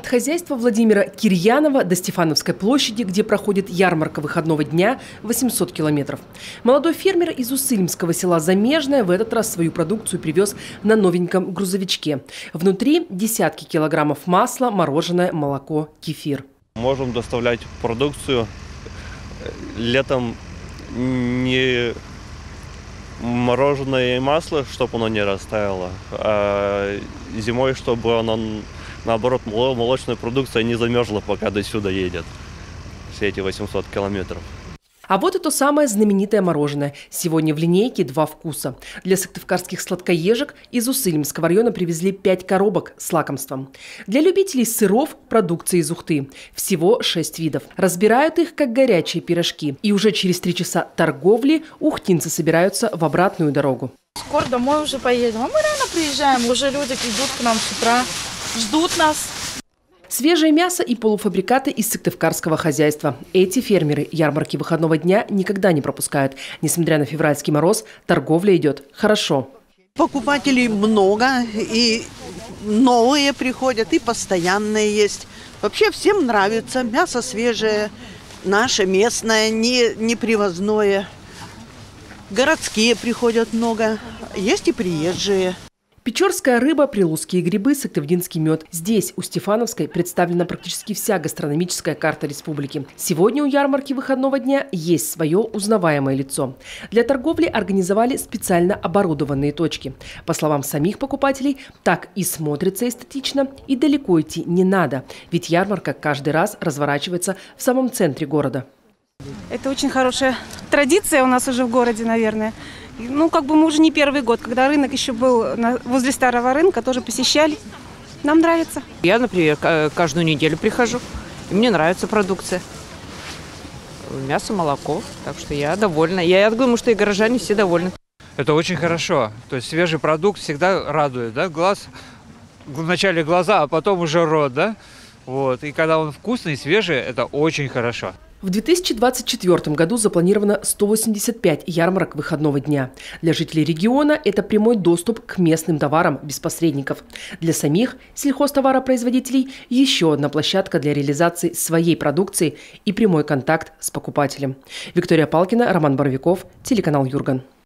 хозяйства Владимира Кирьянова до Стефановской площади, где проходит ярмарка выходного дня, 800 километров. Молодой фермер из Усыльмского села Замежное в этот раз свою продукцию привез на новеньком грузовичке. Внутри десятки килограммов масла, мороженое, молоко, кефир. Можем доставлять продукцию летом не мороженое и масло, чтобы оно не растаяло, а зимой, чтобы оно, наоборот, молочная продукция не замерзла, пока до сюда едет. Все эти 800 километров. А вот и то самое знаменитое мороженое. Сегодня в линейке 2 вкуса. Для сыктывкарских сладкоежек из Усыльмского района привезли 5 коробок с лакомством. Для любителей сыров – продукция из Ухты. Всего 6 видов. Разбирают их, как горячие пирожки. И уже через 3 часа торговли ухтинцы собираются в обратную дорогу. Скоро домой уже поедем. А мы рано приезжаем. Уже люди идут к нам с утра, ждут нас. Свежее мясо и полуфабрикаты из сыктывкарского хозяйства. Эти фермеры ярмарки выходного дня никогда не пропускают. Несмотря на февральский мороз, торговля идет хорошо. Покупателей много, и новые приходят, и постоянные есть. Вообще всем нравится. Мясо свежее, наше местное, не привозное. Городские приходят много, есть и приезжие. Печорская рыба, прилузские грибы, сыктывдинский мед. Здесь, у Стефановской, представлена практически вся гастрономическая карта республики. Сегодня у ярмарки выходного дня есть свое узнаваемое лицо. Для торговли организовали специально оборудованные точки. По словам самих покупателей, так и смотрится эстетично, и далеко идти не надо. Ведь ярмарка каждый раз разворачивается в самом центре города. Это очень хорошая традиция у нас уже в городе, наверное. Ну, как бы мы уже не первый год, когда рынок еще был возле старого рынка, тоже посещали. Нам нравится. Я, например, каждую неделю прихожу, и мне нравится продукция. Мясо, молоко, так что я довольна. Я думаю, что и горожане все довольны. Это очень хорошо. То есть свежий продукт всегда радует, да? Глаз, вначале глаза, а потом уже рот, да? Вот. И когда он вкусный, свежий, это очень хорошо. В 2024 году запланировано 185 ярмарок выходного дня. Для жителей региона это прямой доступ к местным товарам без посредников. Для самих сельхозтоваропроизводителей еще одна площадка для реализации своей продукции и прямой контакт с покупателем. Виктория Палкина, Роман Боровиков, телеканал Юрган.